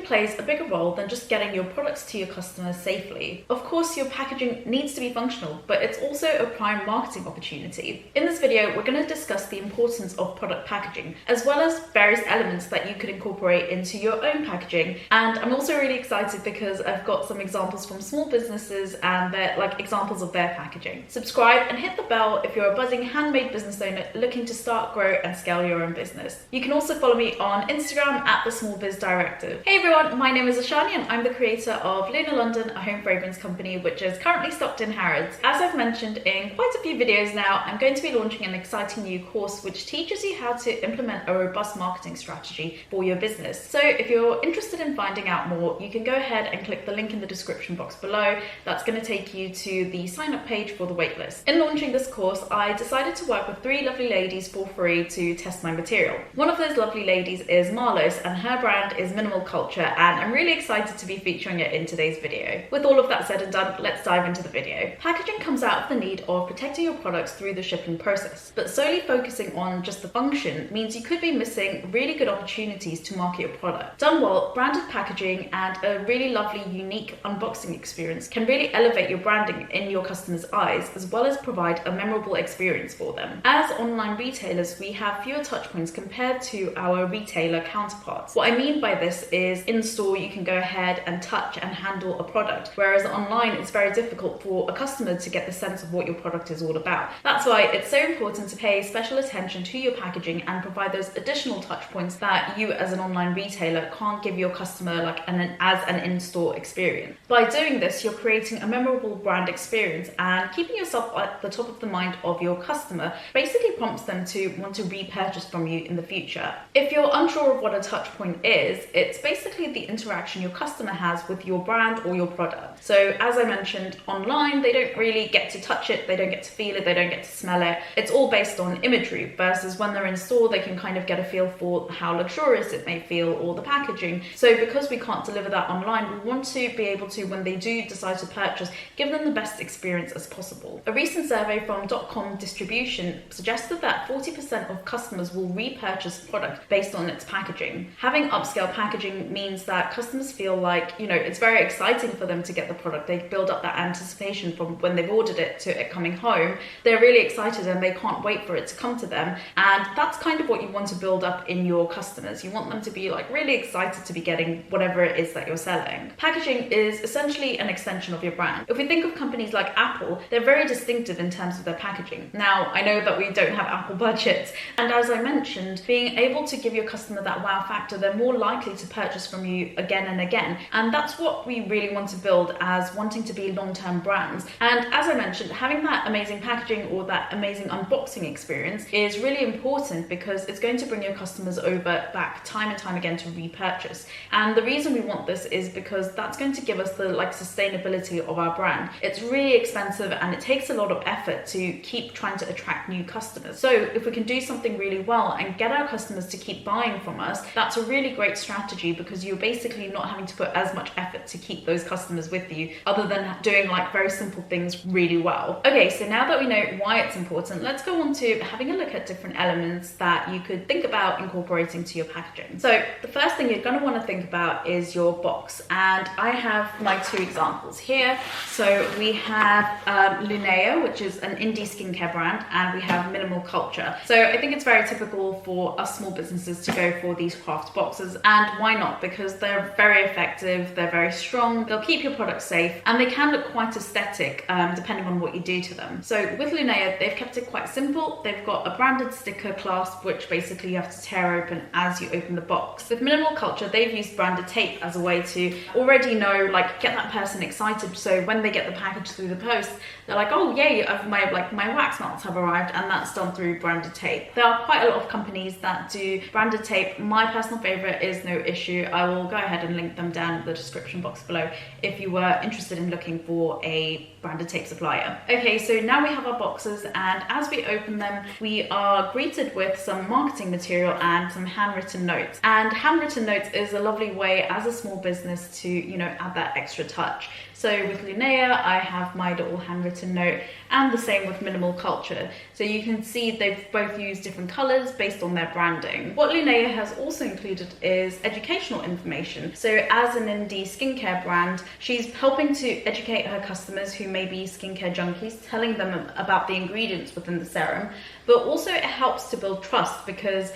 plays a bigger role than just getting your products to your customers safely. Of course, your packaging needs to be functional, but it's also a prime marketing opportunity. In this video, we're going to discuss the importance of product packaging, as well as various elements that you could incorporate into your own packaging. And I'm also really excited because I've got some examples from small businesses and they're like examples of their packaging. Subscribe and hit the bell if you're a budding handmade business owner looking to start, grow, and scale your own business. You can also follow me on Instagram at The Small Biz Directive. Hey everyone, my name is Ashani and I'm the creator of Luna London, a home fragrance company which is currently stocked in Harrods. As I've mentioned in quite a few videos now, I'm going to be launching an exciting new course which teaches you how to implement a robust marketing strategy for your business. So if you're interested in finding out more, you can go ahead and click the link in the description box below. That's going to take you to the sign up page for the waitlist. In launching this course, I decided to work with 3 lovely ladies for free to test my material. One of those lovely ladies is Marlos and her brand is Minimal Culture, and I'm really excited to be featuring it in today's video. With all of that said and done, let's dive into the video. Packaging comes out of the need of protecting your products through the shipping process, but solely focusing on just the function means you could be missing really good opportunities to market your product. Done well, branded packaging and a really lovely, unique unboxing experience can really elevate your branding in your customers' eyes, as well as provide a memorable experience for them. As online retailers, we have fewer touch points compared to our retailer counterparts. What I mean by this is in store you can go ahead and touch and handle a product, whereas online it's very difficult for a customer to get the sense of what your product is all about. That's why it's so important to pay special attention to your packaging and provide those additional touch points that you as an online retailer can't give your customer as an in-store experience. By doing this, you're creating a memorable brand experience and keeping yourself at the top of the mind of your customer basically prompts them to want to repurchase from you in the future. If you're unsure of what a touch point is, it's basically the interaction your customer has with your brand or your product. So as I mentioned, online they don't really get to touch it, they don't get to feel it, they don't get to smell it. It's all based on imagery, versus when they're in store they can kind of get a feel for how luxurious it may feel or the packaging. So because we can't deliver that online, we want to be able to, when they do decide to purchase, give them the best experience as possible. A recent survey from .com Distribution suggested that 40% of customers will repurchase a product based on its packaging. Having upscale packaging means that customers feel like, it's very exciting for them to get the product. They build up that anticipation from when they've ordered it to it coming home. They're really excited and they can't wait for it to come to them. And that's kind of what you want to build up in your customers. You want them to be really excited to be getting whatever it is that you're selling. Packaging is essentially an extension of your brand. If we think of companies like Apple, they're very distinctive in terms of their packaging. Now, I know that we don't have Apple budgets, and as I mentioned, being able to give your customer that wow factor, they're more likely to purchase from you again and again. And that's what we really want to build as wanting to be long-term brands. And as I mentioned, having that amazing packaging or that amazing unboxing experience is really important because it's going to bring your customers over back time and time again to repurchase. And the reason we want this is because that's going to give us the sustainability of our brand. It's really expensive and it takes a lot of effort to keep trying to attract new customers. So if we can do something really well and get our customers to keep buying from us, that's a really great strategy because you're basically not having to put as much effort to keep those customers with you, other than doing very simple things really well. Okay, so now that we know why it's important, let's go on to having a look at different elements that you could think about incorporating to your packaging. So the first thing you're going to want to think about is your box, and I have my 2 examples here. So we have Lunea, which is an indie skincare brand, and we have Minimal Culture. So I think it's very typical for us small businesses to go for these craft boxes, and why not? Because they're very effective, they're very strong, they'll keep your product safe, and they can look quite aesthetic depending on what you do to them. So with Lunea, they've kept it quite simple. They've got a branded sticker clasp, which basically you have to tear open as you open the box. With Minimal Culture, they've used branded tape as a way to already know, get that person excited, so when they get the package through the post, they're like, oh yay, my wax melts have arrived, and that's done through branded tape. There are quite a lot of companies that do branded tape. My personal favorite is No Issue. I will go ahead and link them down in the description box below if you were interested in looking for a branded tape supplier. Okay, so now we have our boxes, and as we open them, we are greeted with some marketing material and some handwritten notes. And handwritten notes is a lovely way as a small business to, add that extra touch. So with Lunea, I have my little handwritten note, and the same with Minimal Culture. So you can see they've both used different colors based on their branding. What Lunea has also included is educational information. So as an indie skincare brand, she's helping to educate her customers who may be skincare junkies, telling them about the ingredients within the serum, but also it helps to build trust, because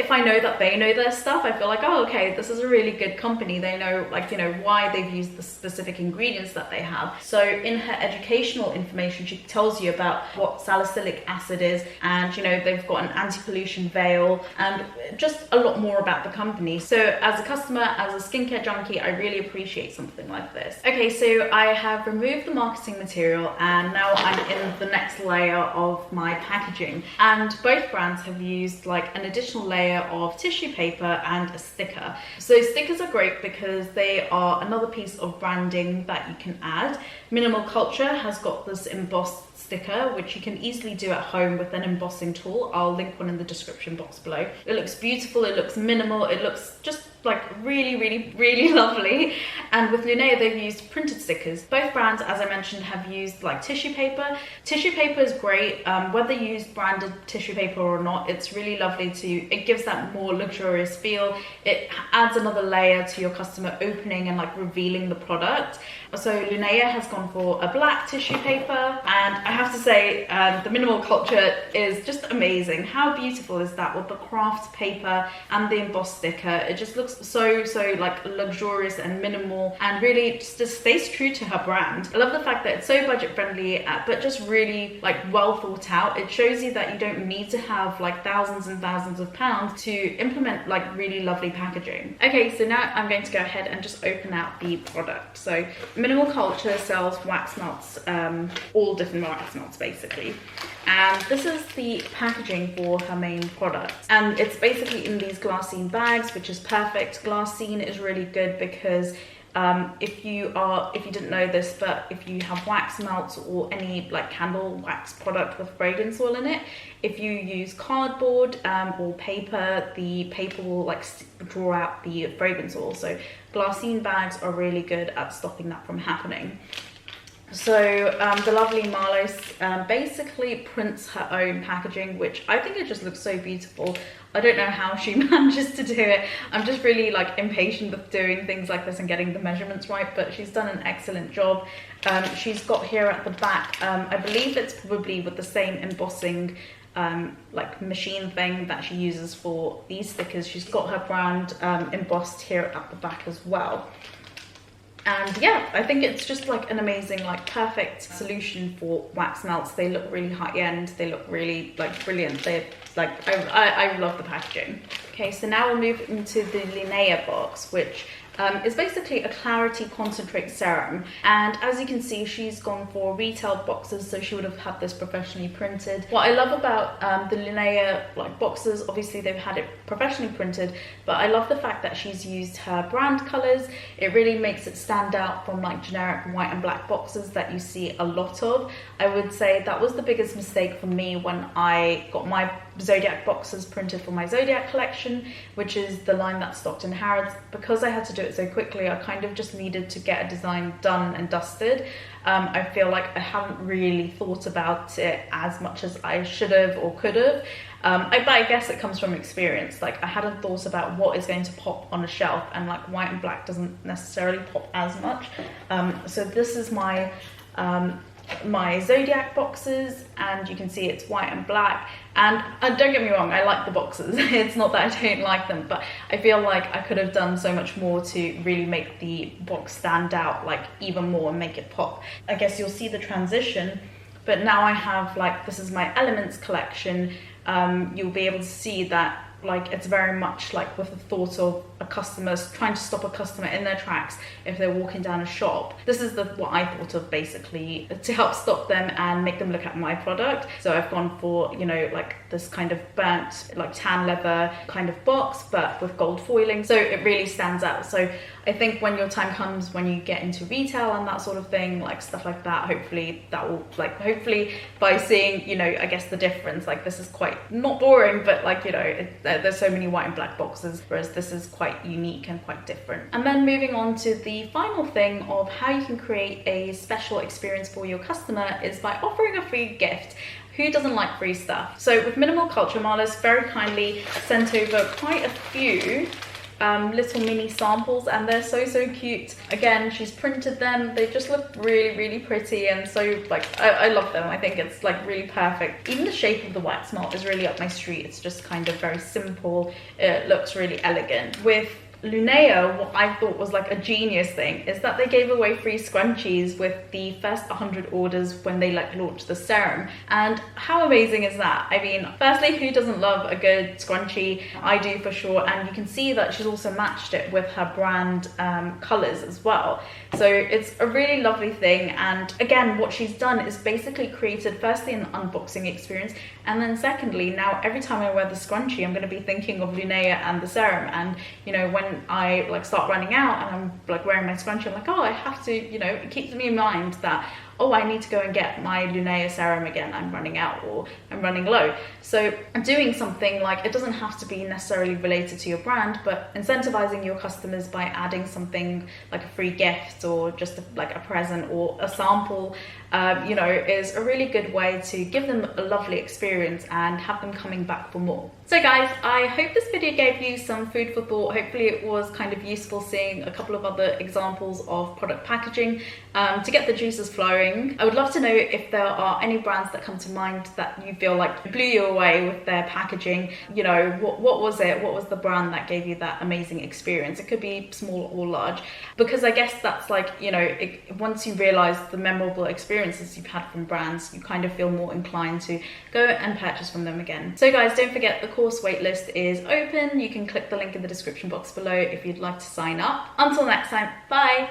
if I know that they know their stuff, I feel like, oh, okay, this is a really good company. They know, like, you know, why they've used the specific ingredients that they have. So in her educational information, she tells you about what salicylic acid is, and, you know, they've got an anti-pollution veil, and just a lot more about the company. So as a customer, as a skincare junkie, I really appreciate something like this. Okay, so I have removed the marketing material, and now I'm in the next layer of my packaging. And both brands have used like an additional layer of tissue paper and a sticker. So stickers are great because they are another piece of branding that you can add. Minimal Culture has got this embossed sticker, which you can easily do at home with an embossing tool. I'll link one in the description box below. It looks beautiful, it looks minimal, it looks just like really lovely. And with Linea, they've used printed stickers. Both brands, as I mentioned, have used like tissue paper. Tissue paper is great, whether you use branded tissue paper or not. It's really lovely it gives that more luxurious feel. It adds another layer to your customer opening and like revealing the product. So Linea has gone for a black tissue paper, and I have to say the Minimal Culture is just amazing. How beautiful is that with the craft paper and the embossed sticker? It just looks so like luxurious and minimal, and really just stays true to her brand. I love the fact that it's so budget friendly, but just really like well thought out. It shows you that you don't need to have like thousands and thousands of pounds to implement like really lovely packaging. Okay, so now I'm going to go ahead and just open out the product. So Minimal Culture sells wax melts, all different wax melts basically. And this is the packaging for her main product. And it's basically in these glassine bags, which is perfect. Glassine is really good because if you didn't know this, but if you have wax melts or any like candle wax product with fragrance oil in it, if you use cardboard or paper, the paper will like draw out the fragrance oil. So glassine bags are really good at stopping that from happening. So the lovely Marlos basically prints her own packaging, which I think it just looks so beautiful. I don't know how she manages to do it. I'm just really like impatient with doing things like this and getting the measurements right, but she's done an excellent job. She's got here at the back, I believe it's probably with the same embossing like machine thing that she uses for these stickers. She's got her brand embossed here at the back as well. And yeah, I think it's just like an amazing, like perfect solution for wax melts. They look really high end. They look really like brilliant. They like, I love the packaging. Okay, so now we'll move into the Linea box, which is basically a clarity concentrate serum. And as you can see, she's gone for retail boxes, so she would have had this professionally printed. What I love about the Linea like boxes, obviously they've had it professionally printed, but I love the fact that she's used her brand colors. It really makes it stand out from like generic white and black boxes that you see a lot of. I would say that was the biggest mistake for me when I got my Zodiac boxes printed for my Zodiac collection, which is the line that's stocked in Harrods. Because I had to do it so quickly, I kind of just needed to get a design done and dusted. I feel like I haven't really thought about it as much as I should have or could have. But I guess it comes from experience. Like I hadn't thought about what is going to pop on a shelf, and like white and black doesn't necessarily pop as much. So this is my Zodiac boxes, and you can see it's white and black. And don't get me wrong, I like the boxes. It's not that I don't like them, but I feel like I could have done so much more to really make the box stand out like even more and make it pop. I guess you'll see the transition, but now I have like, this is my Elements collection. You'll be able to see that like it's very much like with the thought of a customer trying to stop a customer in their tracks if they're walking down a shop. This is what I thought of basically to help stop them and make them look at my product. So I've gone for, you know, like this kind of burnt like tan leather kind of box, but with gold foiling, so it really stands out. So I think when your time comes, when you get into retail and that sort of thing, like stuff like that, hopefully that will like, hopefully by seeing, you know, I guess the difference, like this is quite not boring, but like, you know, there's so many white and black boxes, whereas this is quite unique and quite different. And then moving on to the final thing of how you can create a special experience for your customer is by offering a free gift. Who doesn't like free stuff? So with Minimal Culture, Marlos very kindly sent over quite a few little mini samples, and they're so cute. Again, she's printed them. They just look really pretty, and so like I love them. I think it's like really perfect. Even the shape of the wax melt is really up my street. It's just kind of very simple. It looks really elegant. With Lunea, what I thought was like a genius thing is that they gave away free scrunchies with the first 100 orders when they like launched the serum. And how amazing is that? I mean, firstly, who doesn't love a good scrunchie? I do for sure. And you can see that she's also matched it with her brand colors as well. So it's a really lovely thing. And again, what she's done is basically created firstly an unboxing experience, and then secondly, now every time I wear the scrunchie, I'm going to be thinking of Lunea and the serum. And you know, when I like start running out and I'm like wearing my scrunchie, I'm like, oh, I have to, you know, it keeps me in mind that, oh, I need to go and get my Lunea serum again, I'm running out or I'm running low. So doing something like, it doesn't have to be necessarily related to your brand, but incentivizing your customers by adding something like a free gift or just like a present or a sample, you know, is a really good way to give them a lovely experience and have them coming back for more. So guys, I hope this video gave you some food for thought. Hopefully it was kind of useful seeing a couple of other examples of product packaging to get the juices flowing. I would love to know if there are any brands that come to mind that you feel like blew you away with their packaging. You know, what was it? What was the brand that gave you that amazing experience? It could be small or large, because I guess that's like, you know, once you realize the memorable experiences you've had from brands, you kind of feel more inclined to go and purchase from them again. So guys, don't forget the course waitlist is open. You can click the link in the description box below if you'd like to sign up. Until next time, bye.